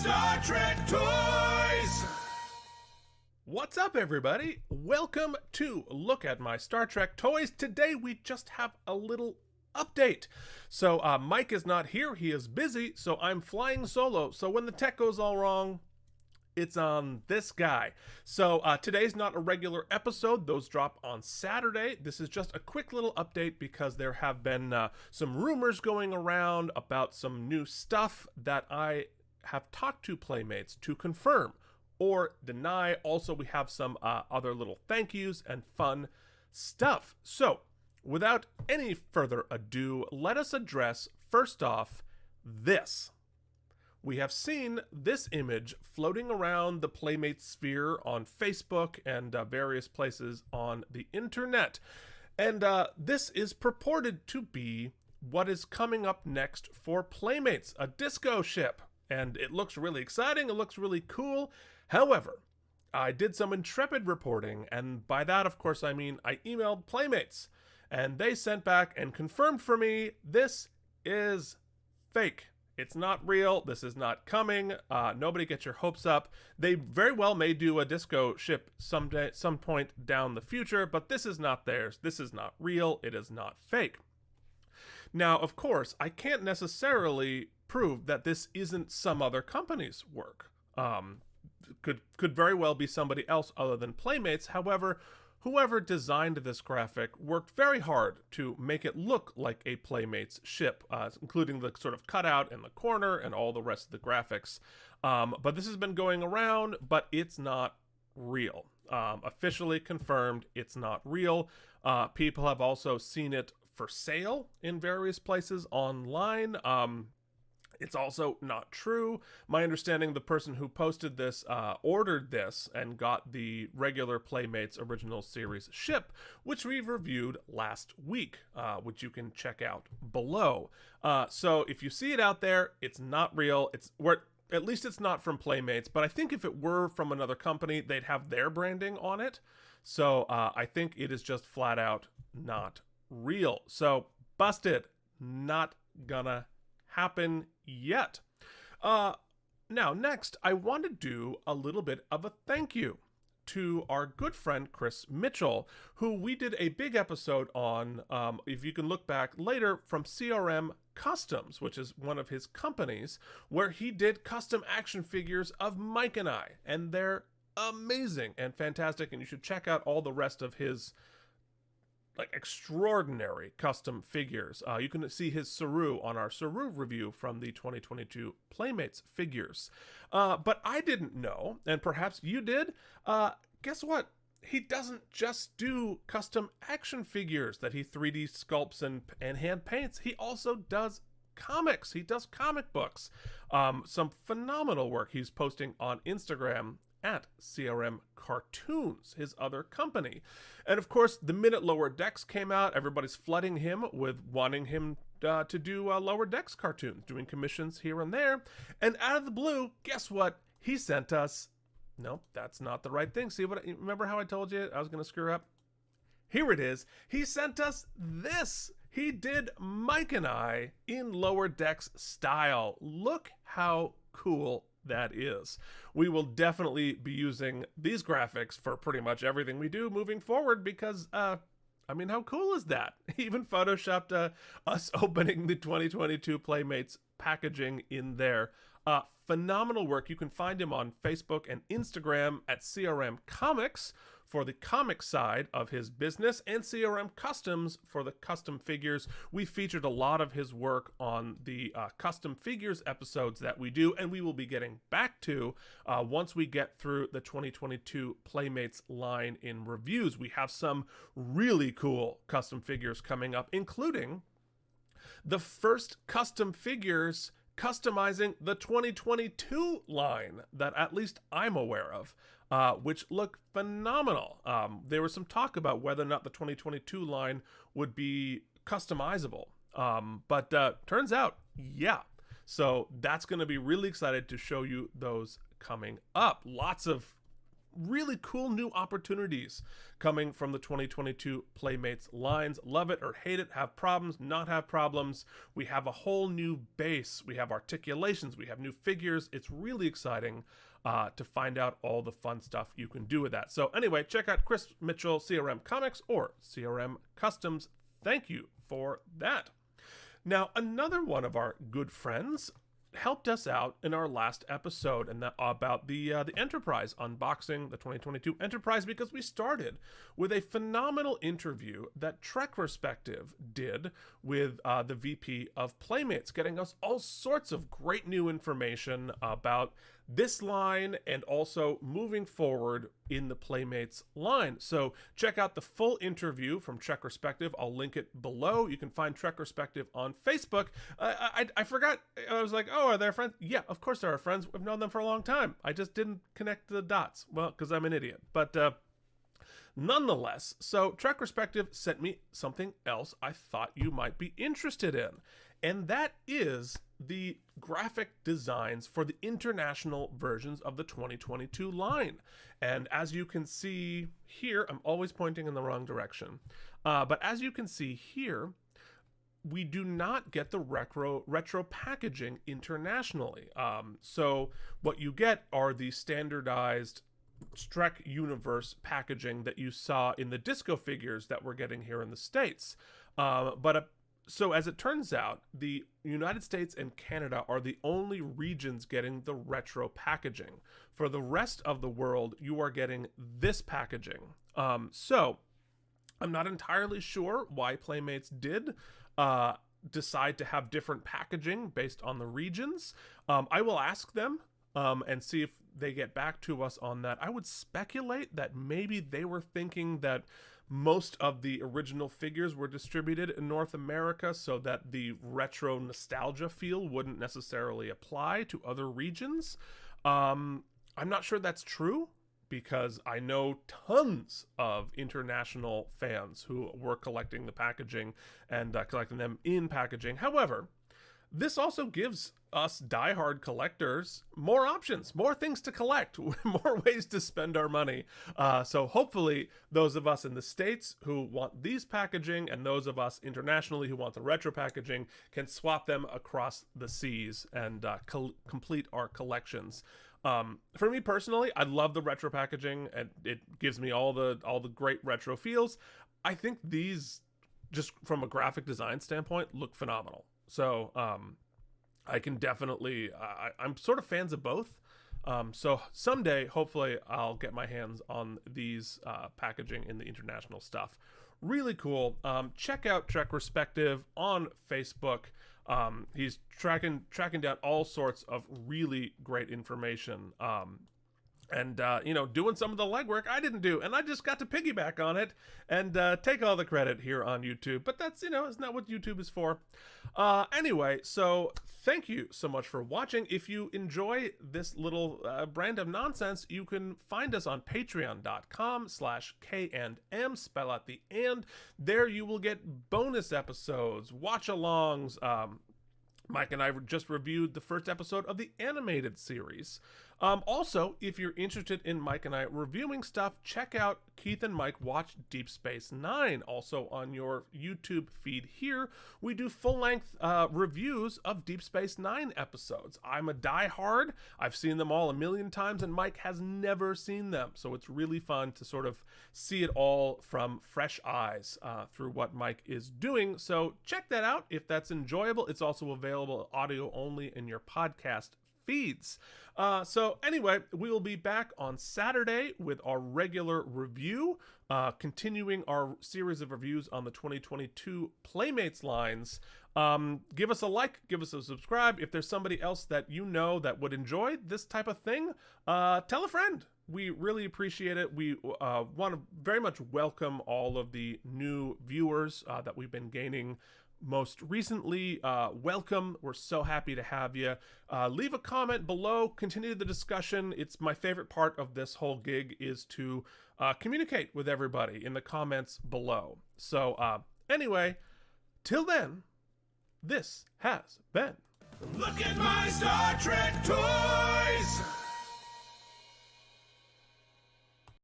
Star Trek Toys! What's up, everybody? Welcome to Look at My Star Trek Toys. Today we just have a little update. So Mike is not here, he is busy, so I'm flying solo. So when the tech goes all wrong, it's on this guy. So today's not a regular episode. Those drop on Saturday. This is just a quick little update because there have been some rumors going around about some new stuff that I have talked to Playmates to confirm or deny. Also, we have some other little thank yous and fun stuff. So without any further ado, let us address first off this. We have seen this image floating around the Playmates sphere on Facebook and various places on the internet. And this is purported to be what is coming up next for Playmates, a disco ship. And it looks really exciting, it looks really cool. However, I did some intrepid reporting, and by that, of course, I mean I emailed Playmates, and they sent back and confirmed for me this is fake. It's not real. This is not coming. Nobody get your hopes up. They very well may do a disco ship someday, some point down the future, but this is not theirs. This is not real. It is not fake. Now, of course, I can't necessarily prove that this isn't some other company's work. Could very well be somebody else other than Playmates. However, whoever designed this graphic worked very hard to make it look like a Playmates ship, including the sort of cutout in the corner and all the rest of the graphics. But this has been going around, but it's not real. Officially confirmed, it's not real. People have also seen it for sale in various places online. It's also not true. My understanding, the person who posted this ordered this and got the regular Playmates original series ship, which we reviewed last week, which you can check out below. So if you see it out there, it's not real. At least it's not from Playmates, but I think if it were from another company, they'd have their branding on it. So I think it is just flat out not real. So busted. Not gonna happen yet. Now, next, I want to do a little bit of a thank you to our good friend Chris Mitchell, who we did a big episode on, if you can look back later, from CRM Customs, which is one of his companies, where he did custom action figures of Mike and I, and they're amazing and fantastic, and you should check out all the rest of his extraordinary custom figures. You can see his Saru on our Saru review from the 2022 Playmates figures. But I didn't know, and perhaps you did. Guess what? He doesn't just do custom action figures that he 3D sculpts and hand paints. He also does comics. He does comic books. Some phenomenal work he's posting on Instagram at CRM Cartoons, his other company. And of course, the minute Lower Decks came out, everybody's flooding him with wanting him to do Lower Decks cartoons, doing commissions here and there. And out of the blue, guess what? He sent us... No, that's not the right thing. See remember how I told you I was going to screw up? Here it is. He sent us this. He did Mike and I in Lower Decks style. Look how cool that is. We will definitely be using these graphics for pretty much everything we do moving forward because, I mean, how cool is that? He even photoshopped us opening the 2022 Playmates packaging in there. Phenomenal work. You can find him on Facebook and Instagram at CRM Comics for the comic side of his business, and CRM Customs for the custom figures. We featured a lot of his work on the custom figures episodes that we do, and we will be getting back to once we get through the 2022 Playmates line in reviews. We have some really cool custom figures coming up, including the first custom figures customizing the 2022 line that at least I'm aware of, which look phenomenal. There was some talk about whether or not the 2022 line would be customizable, but turns out, yeah. So that's going to be really excited to show you those coming up. Lots of really cool new opportunities coming from the 2022 Playmates lines. Love it or hate it, have problems, not have problems. We have a whole new base. We have articulations. We have new figures. It's really exciting to find out all the fun stuff you can do with that. So anyway, check out Chris Mitchell, CRM Comics, or CRM Customs. Thank you for that. Now, another one of our good friends helped us out in our last episode, and that about the Enterprise unboxing, the 2022 Enterprise, because we started with a phenomenal interview that Trekrospective did with the VP of Playmates, getting us all sorts of great new information about this line and also moving forward in the Playmates line. So check out the full interview from Trekrospective. I'll link it below. You can find Trekrospective on Facebook. I forgot. I was like, oh, are they friends? Yeah, of course they are friends. We've known them for a long time. I just didn't connect the dots. Well, because I'm an idiot. But nonetheless, so Trekrospective sent me something else I thought you might be interested in. And that is the graphic designs for the international versions of the 2022 line. And as you can see here, I'm always pointing in the wrong direction. But as you can see here, we do not get the retro packaging internationally. So what you get are the standardized Trek universe packaging that you saw in the disco figures that we're getting here in the States. So as it turns out, the United States and Canada are the only regions getting the retro packaging. For the rest of the world, you are getting this packaging. So I'm not entirely sure why Playmates did decide to have different packaging based on the regions. I will ask them and see if they get back to us on that. I would speculate that maybe they were thinking that most of the original figures were distributed in North America so that the retro nostalgia feel wouldn't necessarily apply to other regions. I'm not sure that's true, because I know tons of international fans who were collecting the packaging and collecting them in packaging. However, this also gives us diehard collectors more options, more things to collect, more ways to spend our money. So hopefully those of us in the States who want these packaging and those of us internationally who want the retro packaging can swap them across the seas and complete our collections. For me personally, I love the retro packaging, and it gives me all the great retro feels. I think these, just from a graphic design standpoint, look phenomenal. So I can definitely, I'm sort of fans of both. So someday, hopefully, I'll get my hands on these packaging in the international stuff. Really cool. Check out Trekrospective on Facebook. He's tracking down all sorts of really great information. And doing some of the legwork I didn't do, and I just got to piggyback on it and take all the credit here on YouTube. But that's, it's not what YouTube is for. Anyway, so thank you so much for watching. If you enjoy this little brand of nonsense, you can find us on patreon.com/K&M, spell out the and. There you will get bonus episodes, watch-alongs. Mike and I just reviewed the first episode of the animated series. Also, if you're interested in Mike and I reviewing stuff, check out Keith and Mike Watch Deep Space Nine. Also on your YouTube feed here, we do full-length reviews of Deep Space Nine episodes. I'm a diehard. I've seen them all a million times, and Mike has never seen them. So it's really fun to sort of see it all from fresh eyes through what Mike is doing. So check that out if that's enjoyable. It's also available audio only in your podcast feeds. So anyway, we will be back on Saturday with our regular review, continuing our series of reviews on the 2022 Playmates lines. Give us a like, give us a subscribe. If there's somebody else that you know that would enjoy this type of thing, tell a friend. We really appreciate it. We want to very much welcome all of the new viewers that we've been gaining most recently. Welcome. We're so happy to have you. Leave a comment below, continue the discussion. It's my favorite part of this whole gig is to communicate with everybody in the comments below. So anyway, till then, this has been Look at my Star Trek toys!